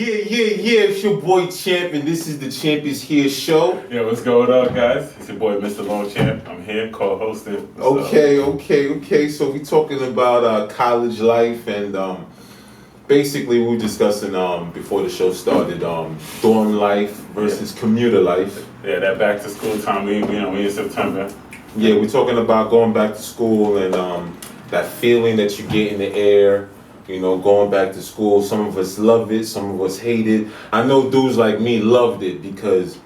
It's your boy Champ, and this is the Champ is Here show. Yo, what's going on, guys? It's your boy MrLongchamp. I'm here co-hosting. Okay. So we talking about college life, and basically we were discussing before the show started dorm life versus commuter life. Yeah, that back to school time. We in September. Yeah, we're talking about going back to school and that feeling that you get in the air. You know, going back to school. Some of us love it, some of us hate it. I know dudes like me loved it because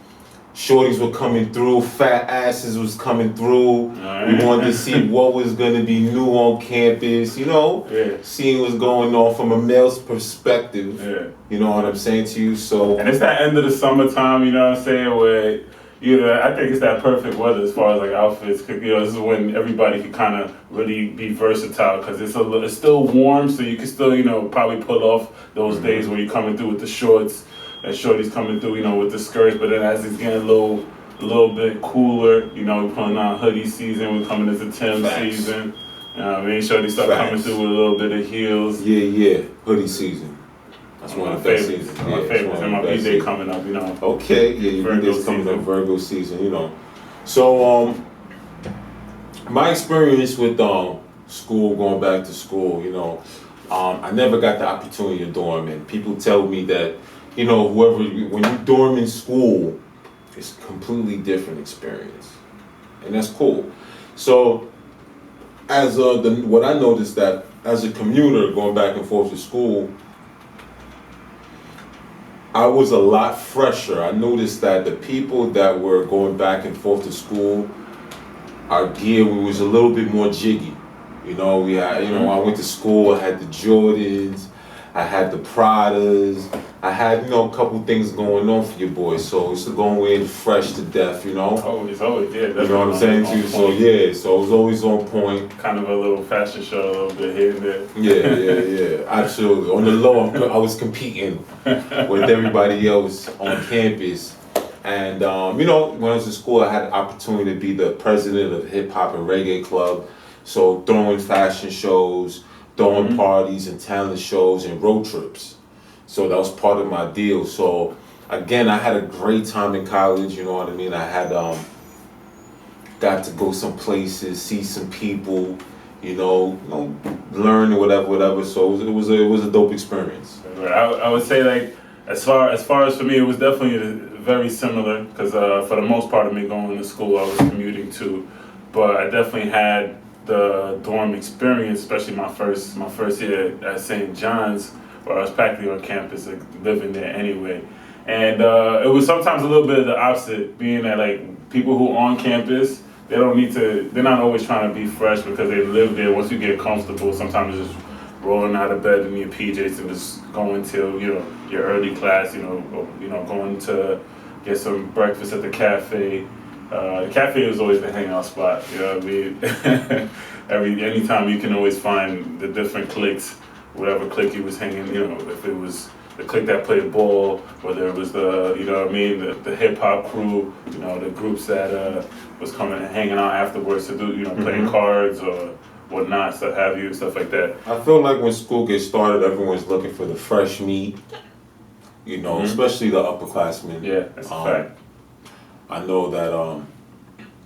shorties were coming through, fat asses was coming through. Right. We wanted to see what was going to be new on campus, seeing what's going on from a male's perspective. Yeah. You know what I'm saying to you? So, and it's that end of the summertime, you know what I'm saying, where I think it's that perfect weather as far as like outfits. This is when everybody can kind of really be versatile because it's still warm, so you can still probably pull off those days where you're coming through with the shorts and shorties coming through with the skirts. But then as it's getting a little bit cooler, we're pulling on hoodie season. We're coming into Tim season. Shorties start coming through with a little bit of heels. Yeah, hoodie season. That's one of the best seasons. My favorites. And my B-Day coming up, Okay, your B-Day's coming up, Virgo season, So, my experience with school, going back to school, I never got the opportunity to dorm, and people tell me that, when you dorm in school, it's a completely different experience, and that's cool. So, as what I noticed that as a commuter going back and forth to school, I was a lot fresher. I noticed that the people that were going back and forth to school, our gear was a little bit more jiggy. We had, I went to school, I had the Jordans, I had the Pradas, I had, a couple things going on for your boy. So it's going in fresh to death, Always, yeah. You know what I'm saying to you? So I was always on point. Kind of a little fashion show, a little bit here and there. Yeah, absolutely. On the low, I was competing with everybody else on campus. And, when I was in school, I had the opportunity to be the president of the Hip Hop and Reggae Club. So throwing fashion shows, throwing parties and talent shows and road trips. So that was part of my deal. So again, I had a great time in college, you know what I mean? I had got to go some places, see some people, learn or whatever. So it was a dope experience. I would say like as far as for me, it was definitely very similar because for the most part of me going to school, I was commuting too, but I definitely had the dorm experience, especially my first year at St. John's, where I was practically on campus, like, living there anyway. And it was sometimes a little bit of the opposite, being that like people who on campus, they're not always trying to be fresh because they live there. Once you get comfortable, sometimes it's just rolling out of bed in your PJs and just going till your early class, or going to get some breakfast at the cafe. The cafe was always the hangout spot, you know what I mean? Anytime you can always find the different cliques, whatever clique you was hanging, if it was the clique that played ball, whether it was the hip hop crew, the groups that was coming and hanging out afterwards to do, playing cards or whatnot, stuff like that. I feel like when school gets started, everyone's looking for the fresh meat, especially the upperclassmen. Yeah, that's a fact. I know that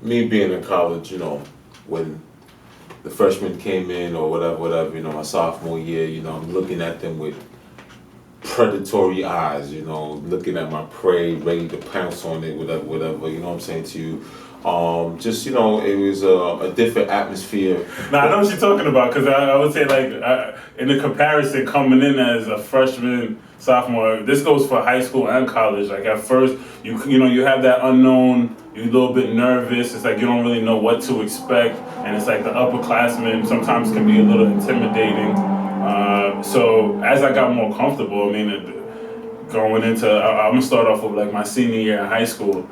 me being in college, when the freshmen came in or whatever, my sophomore year, I'm looking at them with predatory eyes, looking at my prey, ready to pounce on it, whatever, you know what I'm saying to you. It was a different atmosphere. Now, I know what you're talking about, because I would say, like, in the comparison, coming in as a freshman, sophomore, this goes for high school and college. Like, at first, you have that unknown, you're a little bit nervous, it's like you don't really know what to expect, and it's like the upperclassmen sometimes can be a little intimidating. So, as I got more comfortable, going into, I'm going to start off with, like, my senior year in high school,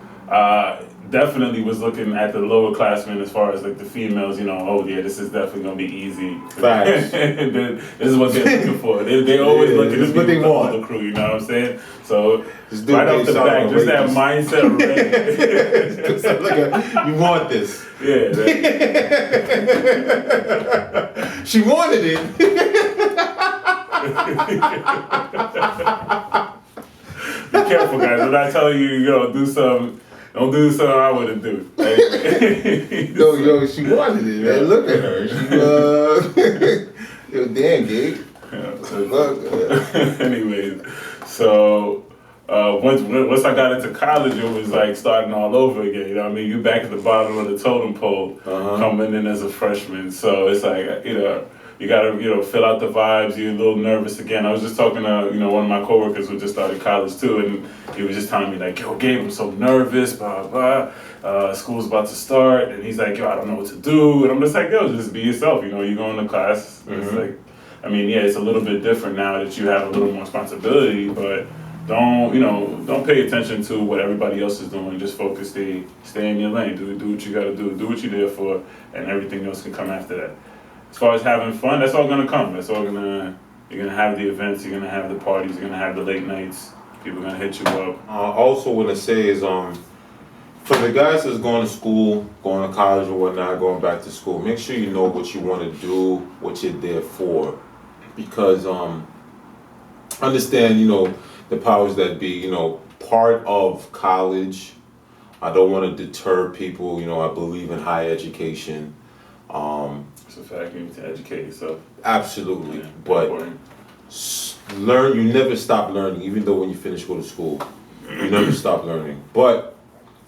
definitely was looking at the lower classmen as far as like the females, this is definitely gonna be easy. Facts. This is what they're looking for. They always looking to be the crew, you know what I'm saying? So right off the back, just that mindset already. You want this. Yeah. She wanted it. careful, guys. I'm not telling you, do something. Don't do something I wouldn't do. Yo, she wanted it, man. Look at her. Yo, damn, Gabe. Anyways, so once I got into college, it was like starting all over again. You know what I mean? You're back at the bottom of the totem pole, coming in as a freshman. So it's like, you gotta, fill out the vibes. You're a little nervous again. I was just talking to, one of my coworkers who just started college too, and he was just telling me like, yo, Gabe, I'm so nervous, blah, blah. School's about to start, and he's like, yo, I don't know what to do. And I'm just like, yo, just be yourself. You go into class. It's like, it's a little bit different now that you have a little more responsibility, but don't pay attention to what everybody else is doing. Just focus, stay in your lane. Do what you gotta do what you're there for, and everything else can come after that. As far as having fun, that's all gonna come. You're gonna have the events, you're gonna have the parties, you're gonna have the late nights. People are gonna hit you up. Also, what I say is, for the guys that's going to school, going to college or whatnot, going back to school, make sure you know what you want to do, what you're there for, because understand, the powers that be. Part of college, I don't want to deter people. I believe in higher education. It's a fact. You need to educate yourself. Absolutely, yeah, but important. Learn. You never stop learning, even though when you finish go to school, you never stop learning. But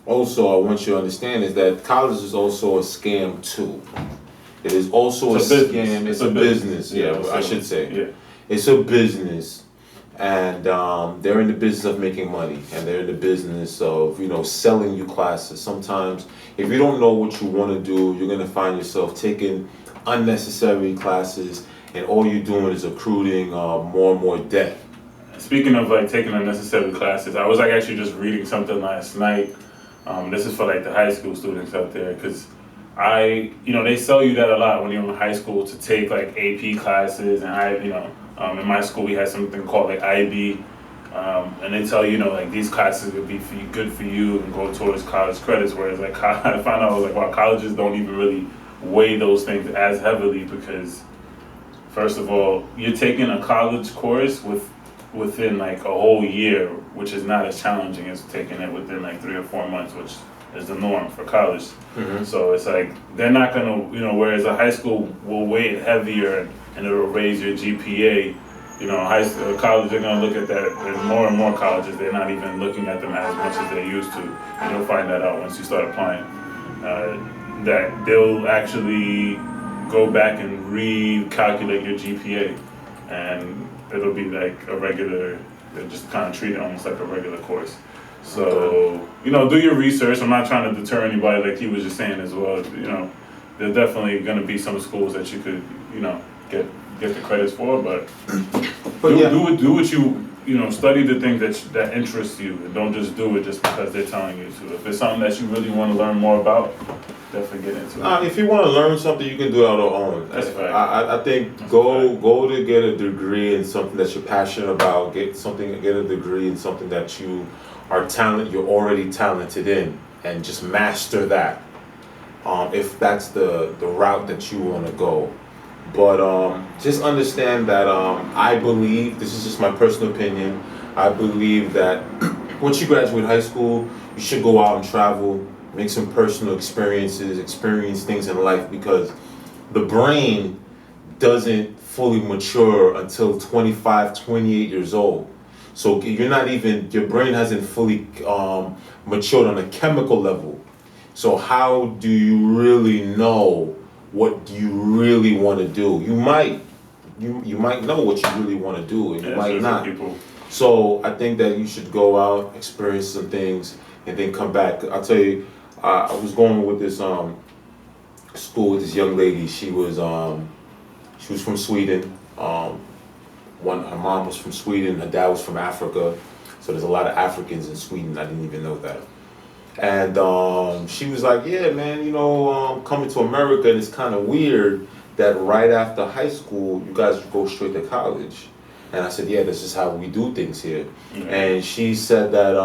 also, I want you to understand is that college is also a scam too. It is also a scam. It's a business. Yeah, I should say. Yeah. It's a business, and they're in the business of making money, and they're in the business of selling you classes. Sometimes, if you don't know what you want to do, you're gonna find yourself taking unnecessary classes, and all you're doing is accruing more and more debt. Speaking of like taking unnecessary classes, I was like actually just reading something last night. This is for like the high school students out there, because they sell you that a lot when you're in high school to take like AP classes, and in my school we had something called like IB, and they tell you, like these classes would be good for you and go towards college credits. Whereas like I found out, I was like, wow, colleges don't even really weigh those things as heavily, because first of all, you're taking a college course within like a whole year, which is not as challenging as taking it within like 3 or 4 months, which is the norm for college. So it's like they're not gonna, whereas a high school will weigh it heavier and it'll raise your GPA. College, they're gonna look at that, and more colleges, they're not even looking at them as much as they used to. And you'll find that out once you start applying. That they'll actually go back and recalculate your GPA, and it'll be like a regular. They'll just kind of treat it almost like a regular course. So do your research. I'm not trying to deter anybody, like he was just saying as well. There's definitely going to be some schools that you could get the credits for, but do what you study the things that interest you, and don't just do it just because they're telling you to. If it's something that you really want to learn more about, definitely get into it. If you want to learn something, you can do it on your own. That's right. I think go to get a degree in something that you're passionate about. Get a degree in something that you are you're already talented in, and just master that. If that's the route that you want to go. But just understand that I believe, this is just my personal opinion, I believe that once you graduate high school, you should go out and travel, make some personal experiences, experience things in life, because the brain doesn't fully mature until 25, 28 years old. So your brain hasn't fully matured on a chemical level. So how do you really know what you really want to do? You might know what you really want to do, and you might not. So I think that you should go out, experience some things, and then come back. I'll tell you, I was going with this school with this young lady. She was from Sweden. Her mom was from Sweden. Her dad was from Africa. So there's a lot of Africans in Sweden. I didn't even know that. And she was like, yeah, man, coming to America, and it's kind of weird that right after high school, you guys go straight to college. And I said, yeah, this is how we do things here. Mm-hmm. And she said that,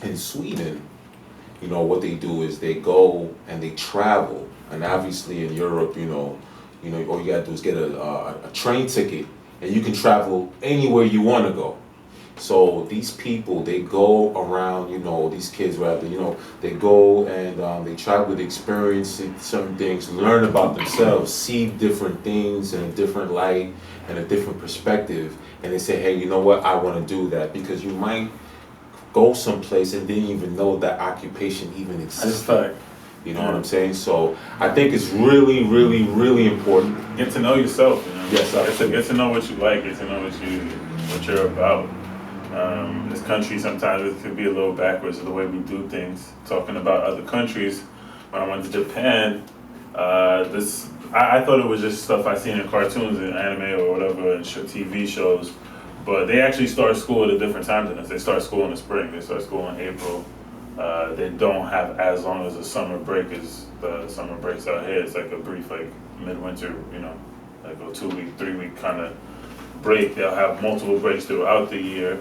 in Sweden, what they do is they go and they travel. And obviously in Europe, all you gotta do is get a train ticket, and you can travel anywhere you want to go. So these people, they go around, these kids rather, they go and they travel to experience certain things, learn about themselves, see different things in a different light and a different perspective. And they say, hey, you know what, I want to do that. Because you might go someplace and didn't even know that occupation even existed. You know what I'm saying? So I think it's really, really, really important. Get to know yourself. Yes, get to know what you like. Get to know what you're about. This country sometimes it can be a little backwards of the way we do things. Talking about other countries, when I went to Japan, I thought it was just stuff I seen in cartoons and anime or whatever and TV shows, but they actually start school at a different time than us. They start school in the spring. They start school in April. They don't have as long as a summer break as the summer breaks out here. It's like a brief, like midwinter, like a 2-week, 3-week kind of break. They'll have multiple breaks throughout the year.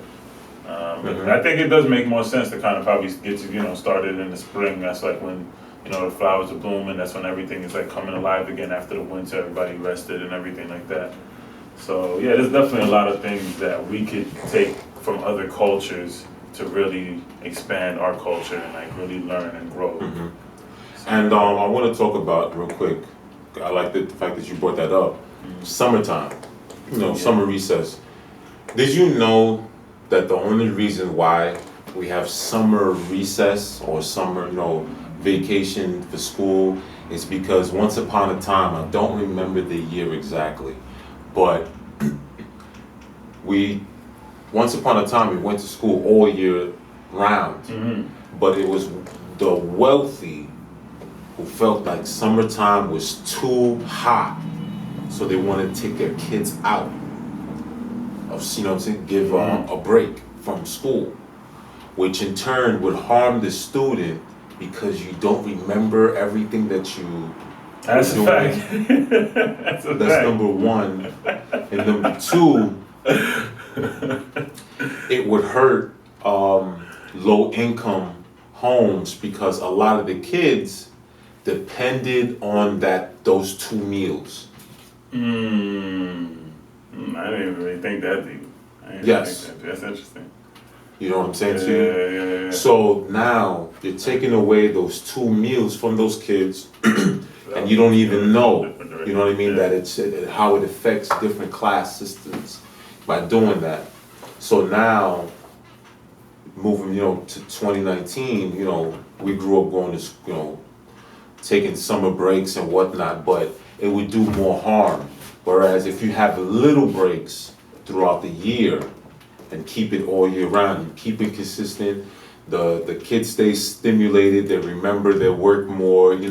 I think it does make more sense to kind of probably get you, started in the spring. That's like when, the flowers are blooming. That's when everything is like coming alive again after the winter. Everybody rested and everything like that. So yeah, there's definitely a lot of things that we could take from other cultures to really expand our culture and like really learn and grow. And I want to talk about real quick. I like the fact that you brought that up. Summertime, summer recess. Did you know that the only reason why we have summer recess or summer, vacation for school is because once upon a time, I don't remember the year exactly, but once upon a time we went to school all year round, but it was the wealthy who felt like summertime was too hot, so they wanted to take their kids out of, give a break from school, which in turn would harm the student because you don't remember everything that you That's were a doing. fact. That's number one. And number two, it would hurt low income homes because a lot of the kids depended on those 2 meals. I didn't even really think that deep. Yes. That's interesting. You know what I'm saying to you? Yeah. So now you're taking away those 2 meals from those kids and you don't even know, you know what I mean, that how it affects different class systems by doing that. So now, moving, to 2019, we grew up going to, taking summer breaks and whatnot, but it would do more harm. Whereas if you have little breaks throughout the year and keep it all year round, you keep it consistent, the kids stay stimulated, they remember their work more, and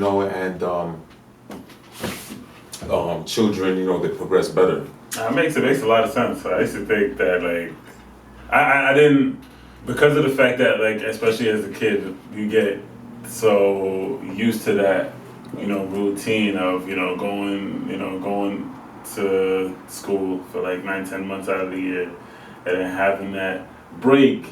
children, they progress better. It makes a lot of sense. I used to think that I didn't, because of the fact that especially as a kid you get so used to that routine of going to school for 9-10 months out of the year and then having that break.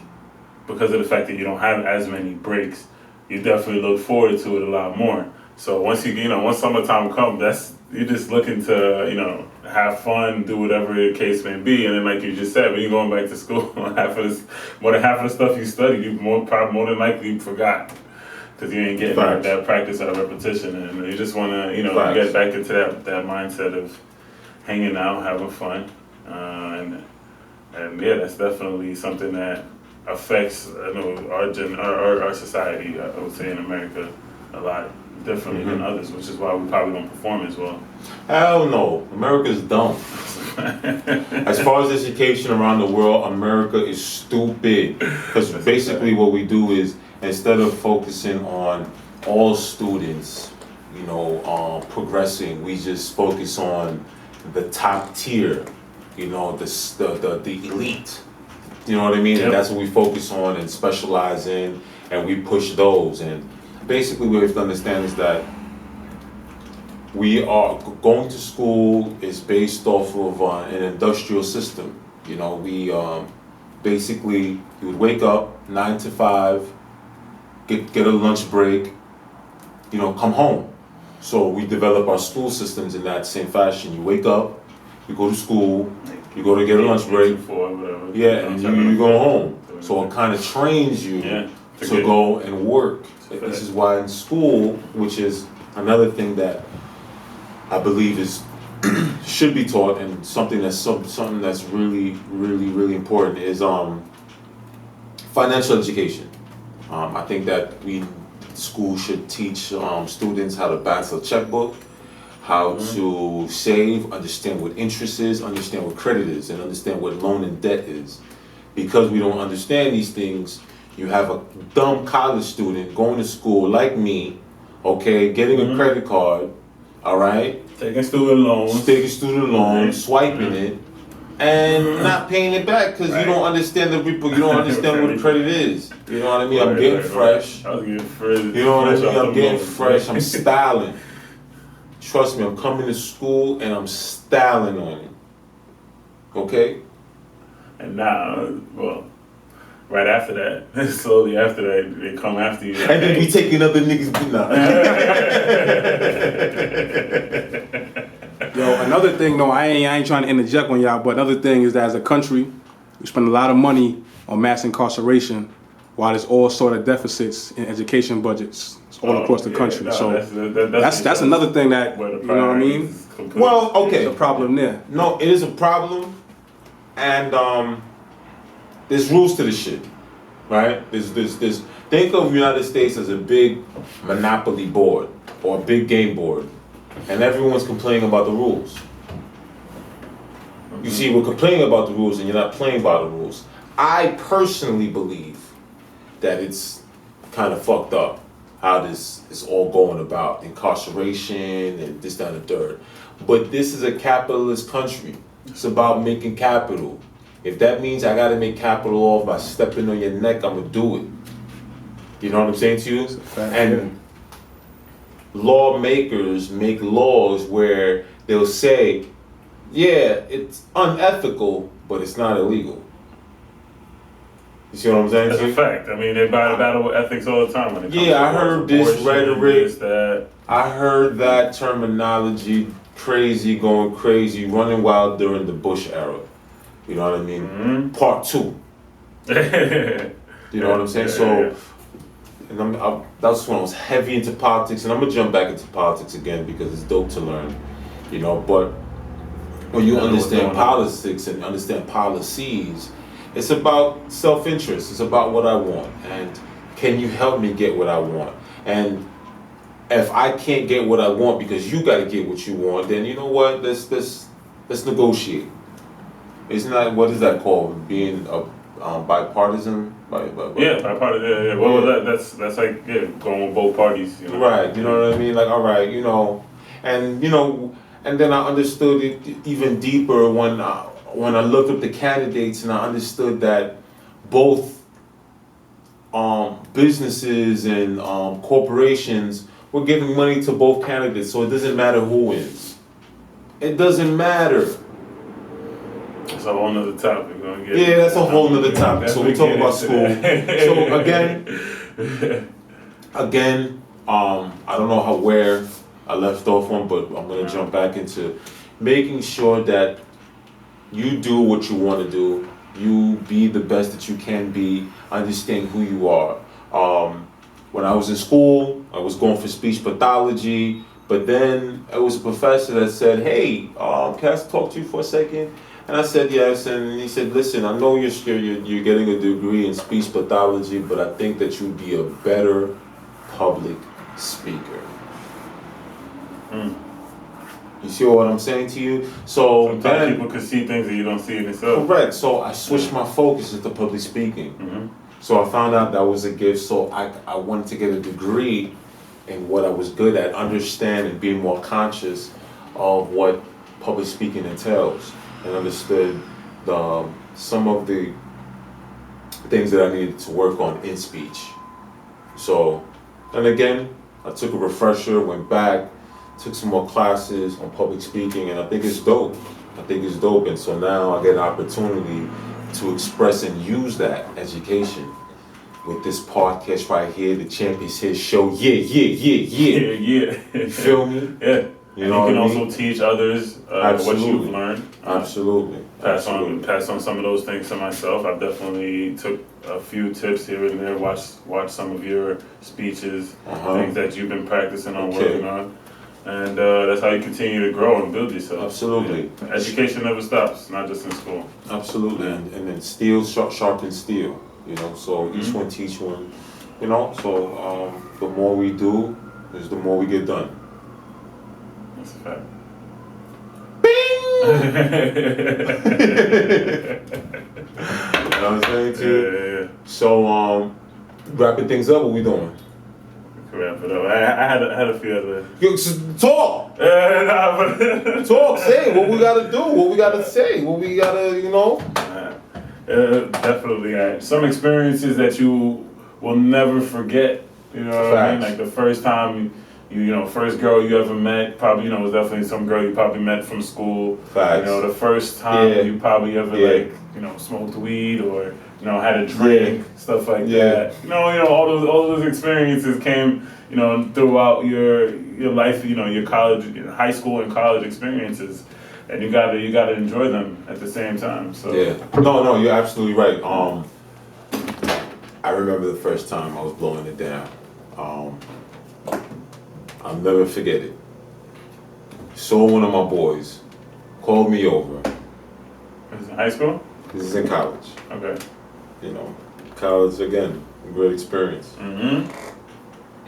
Because of the fact that you don't have as many breaks, you definitely look forward to it a lot more. So once once summertime comes, you're just looking to have fun, do whatever the case may be, and then like you just said, when you're going back to school, more than half of the stuff you studied, you more than likely you forgot because you ain't getting that practice or repetition, and you just want to get back into that mindset of hanging out, having fun, and yeah, that's definitely something that affects our society. I would say in America a lot differently than others, which is why we probably don't perform as well. Hell no, America's dumb. As far as education around the world, America is stupid. Because basically what we do is, instead of focusing on all students, progressing, we just focus on the top tier, the elite. You know what I mean? Yep. And that's what we focus on and specialize in, and we push those. And basically what we have to understand is that we are going to school is based off of an industrial system. We basically, you would wake up 9 to 5, get a lunch break, come home. So we develop our school systems in that same fashion. You wake up, you go to school, You go to get a lunch break. 4, whatever. Yeah, and you go home. So it kind of trains you to go and work. This is why in school, which is another thing that I believe is should be taught, and something that's really, really, really important is financial education. I think that school should teach students how to balance a checkbook, how to save, understand what interest is, understand what credit is, and understand what loan and debt is. Because we don't understand these things, you have a dumb college student going to school like me, okay, getting a credit card, all right? Taking student loans, swiping it, and not paying it back because you don't understand you don't understand what credit is. You know what I mean? I'm getting fresh. I was getting fresh. You know what I mean? I'm getting fresh. I'm styling. Trust me, I'm coming to school and I'm styling on it. Okay? And now, well, right after that, slowly after that, they come after you. And then we taking other niggas' Yo, another thing, no, I ain't trying to interject on y'all, but another thing is that as a country, we spend a lot of money on mass incarceration while there's all sort of deficits in education budgets all across the country. So that's another thing that, you know what I mean? Well, okay. There's a problem there. No, it is a problem, and there's rules to this shit, right? There's think of the United States as a big monopoly board or a big game board, and everyone's complaining about the rules. You see, we're complaining about the rules and you're not playing by the rules. I personally believe that it's kind of fucked up how this is all going about, incarceration and this, that, and the third. But this is a capitalist country. It's about making capital. If that means I gotta make capital off by stepping on your neck, I'm gonna do it. You know what I'm saying to you? And lawmakers make laws where they'll say, yeah, it's unethical, but it's not illegal. You see what I'm saying? That's a fact. I mean, they battle with ethics all the time when it comes to I heard this rhetoric. That. I heard that terminology going crazy, running wild during the Bush era. You know what I mean? Part 2. You know what I'm saying? And that's when I was heavy into politics, and I'm gonna jump back into politics again because it's dope to learn. You know, but when you understand politics and understand policies, it's about self-interest. It's about what I want, and can you help me get what I want? And if I can't get what I want because you got to get what you want, then you know what? Let's negotiate. Isn't that, what is that called? Being a bipartisan? Bipartisan. Yeah. Well, that's like going with both parties. You know? Right. You know what I mean? Like, all right, you know, and then I understood it even deeper when I looked up the candidates and I understood that both businesses and corporations were giving money to both candidates, so it doesn't matter who wins. It doesn't matter. That's a whole nother topic. That's a whole nother topic. So we talk about school. So again, I don't know where I left off on, but I'm gonna jump back into making sure that you do what you want to do. You be the best that you can be. Understand who you are. When I was in school, I was going for speech pathology, but then it was a professor that said, "Hey, can I talk to you for a second?" And I said yes, and he said, "Listen, I know you're getting a degree in speech pathology, but I think that you'd be a better public speaker." You see what I'm saying to you? So sometimes then people can see things that you don't see in yourself. Correct. So I switched my focus into public speaking. So I found out that was a gift. So I wanted to get a degree in what I was good at, understand and being more conscious of what public speaking entails, and understood some of the things that I needed to work on in speech. So, and again, I took a refresher, went back, took some more classes on public speaking, and I think it's dope. And so now I get an opportunity to express and use that education with this podcast right here, the Champions Hit Show. Yeah. You feel me? Yeah. You and know you can what I mean? also teach others what Absolutely. you've learned. Absolutely. Pass on some of those things to myself. I've definitely took a few tips here and there. Watch some of your speeches, things that you've been practicing on, working on, and that's how you continue to grow and build yourself. Absolutely. Yeah. Education never stops, not just in school. Absolutely, and then steel sharpens steel. You know, so each one teach one. You know, so the more we do, is the more we get done. That's a fact. You know what I'm saying to you? Yeah. So wrapping things up, what we doing? Wrap it up. I had a few other. Yo, talk. Talk. Say what we gotta do. What we gotta say. What we gotta, you know. Definitely. Some experiences that you will never forget. You know what I mean? Like the first time first girl you ever met, probably, was definitely some girl you probably met from school. Facts. The first time you probably ever smoked weed or, had a drink, stuff like that. All those experiences came, throughout your life, your college, high school and college experiences. And you gotta enjoy them at the same time. So no, you're absolutely right. I remember the first time I was blowing it down. I'll never forget it. Saw one of my boys, called me over. This is in high school? This is in college. Okay. College again, great experience.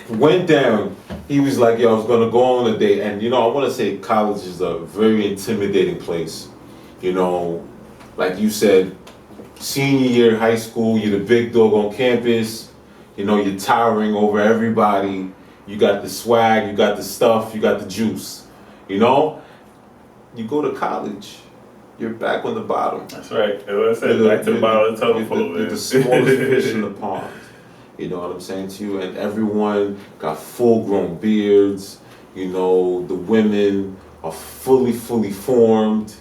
Went down. He was like, "Yo, I was gonna go on a date," and I want to say college is a very intimidating place. Like you said, senior year in high school, you're the big dog on campus. You're towering over everybody. You got the swag, you got the stuff, you got the juice. You go to college, you're back on the bottom. That's right. As I said, back to the bottom of the telephone. You're the smallest fish in the pond. You know what I'm saying to you? And everyone got full-grown beards. The women are fully formed.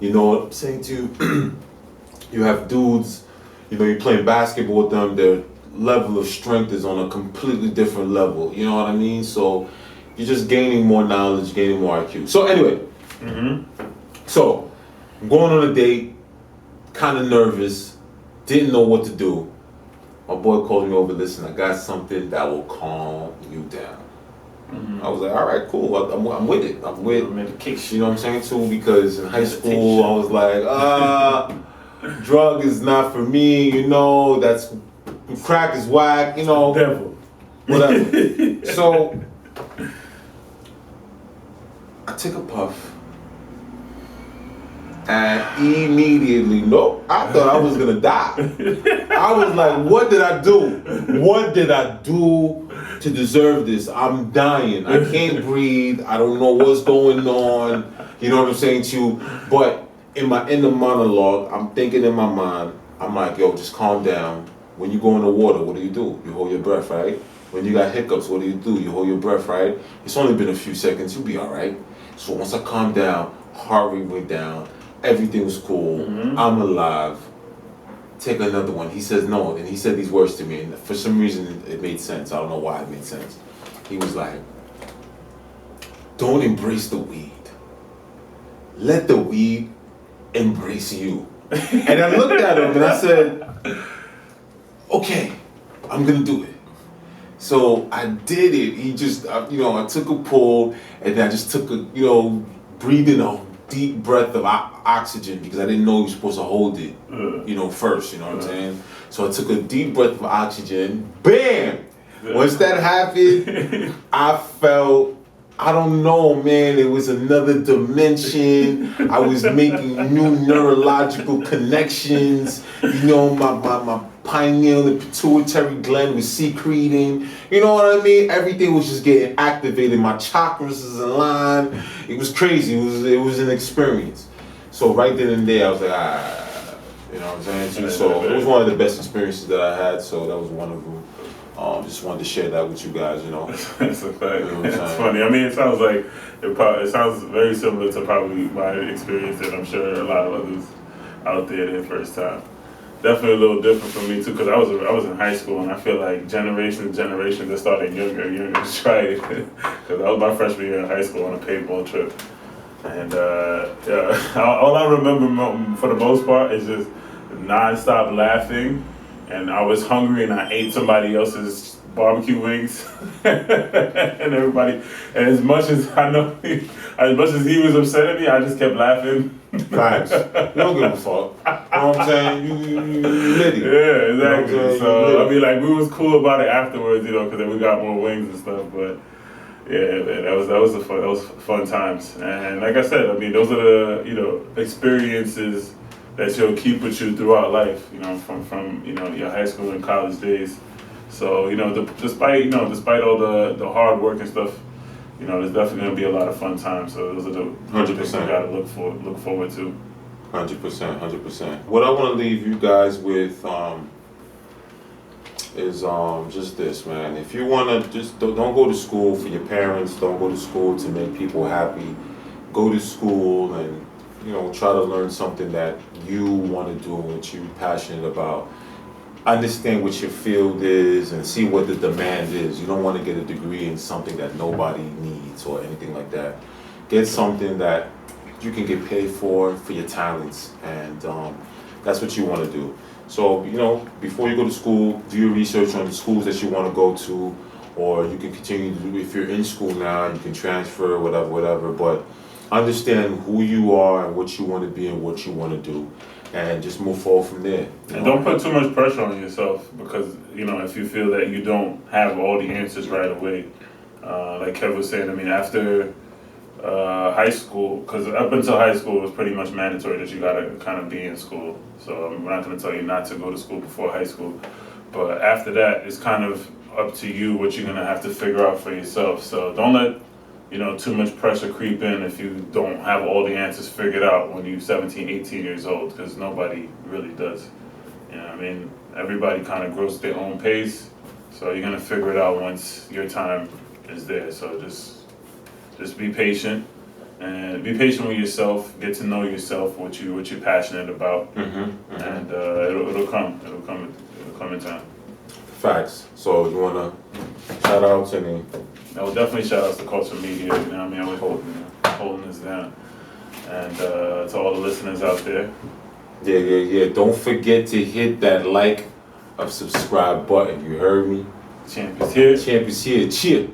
You know what I'm saying to you? You have dudes, you're playing basketball with them, their level of strength is on a completely different level. You know what I mean? So you're just gaining more knowledge, gaining more IQ. So anyway, so I'm going on a date, kind of nervous, didn't know what to do. My boy called me over, listen, I got something that will calm you down. I was like, all right, cool, I'm with it. I'm with, you know what I'm saying too? Because in high school, I was like, drug is not for me, that's, crack is whack, Devil. Whatever. So, I took a puff. And immediately, I thought I was gonna die. I was like, what did I do? What did I do to deserve this? I'm dying. I can't breathe. I don't know what's going on. You know what I'm saying to you? But in the monologue, I'm thinking in my mind, I'm like, yo, just calm down. When you go in the water, what do? You hold your breath, right? When you got hiccups, what do? You hold your breath, right? It's only been a few seconds, you'll be all right. So once I calmed down, heart rate went down, everything was cool, I'm alive. Take another one. He says no, and he said these words to me, and for some reason it made sense. I don't know why it made sense. He was like, don't embrace the weed. Let the weed embrace you. And I looked at him and I said, okay, I'm gonna do it. So I did it. He just, I took a pull and I just took breathing a deep breath of oxygen because I didn't know you were supposed to hold it, first, you know what I'm saying? So I took a deep breath of oxygen, bam! Once that happened, I felt, I don't know, man, it was another dimension. I was making new neurological connections. My pineal and pituitary gland was secreting. You know what I mean? Everything was just getting activated. My chakras was in line. It was crazy. It was an experience. So right then and there, I was like, you know what I'm saying? So it was one of the best experiences that I had. So that was one of them. Just wanted to share that with you guys, That's a fact. It's funny. I mean, it sounds like it sounds very similar to probably my experience, and I'm sure a lot of others out there their first time. Definitely a little different for me too, because I was in high school, and I feel like generation that started younger to try it. because that was my freshman year in high school on a paintball trip. And yeah, all I remember for the most part is just non-stop laughing. And I was hungry and I ate somebody else's barbecue wings. And everybody, and as much as I know, as much as he was upset at me, I just kept laughing. Facts. You don't give a fuck. You know what I'm saying? You litty. Yeah, exactly. You know what I'm saying? So I mean, like, we was cool about it afterwards, you know, because then we got more wings and stuff. But yeah, man, that was fun times. And like I said, I mean, those are the experiences that you'll keep with you throughout life. You know, from your high school and college days. So despite all the hard work and stuff, there's definitely gonna be a lot of fun times. So those are the 100%. things we gotta look forward to. 100%. What I want to leave you guys with is just this, man. If you want to just don't go to school for your parents, don't go to school to make people happy. Go to school and try to learn something that you want to do and what you're passionate about. Understand what your field is and see what the demand is. You don't want to get a degree in something that nobody needs or anything like that. Get something that you can get paid for your talents, and that's what you want to do. So, before you go to school, do your research on the schools that you want to go to, or you can continue to do, if you're in school now, you can transfer, whatever, but understand who you are and what you want to be and what you want to do, and just move forward from there. And don't put too much pressure on yourself, because, if you feel that you don't have all the answers right away, like Kev was saying, I mean, after high school, because up until high school it was pretty much mandatory that you gotta kind of be in school. So we're not gonna tell you not to go to school before high school, but after that it's kind of up to you what you're gonna have to figure out for yourself. So don't let too much pressure creep in if you don't have all the answers figured out when you're 17, 18 years old, because nobody really does. I mean, everybody kind of grows at their own pace, so you're gonna figure it out once your time is there. So just be patient, and be patient with yourself. Get to know yourself, what you're passionate about, and it'll come in time. Facts. So you wanna shout out any? I will definitely shout out to Culture Media. I mean, we're holding this down, and to all the listeners out there. Yeah. Don't forget to hit that like or subscribe button. You heard me? Champ is here. Champ is here. Cheer.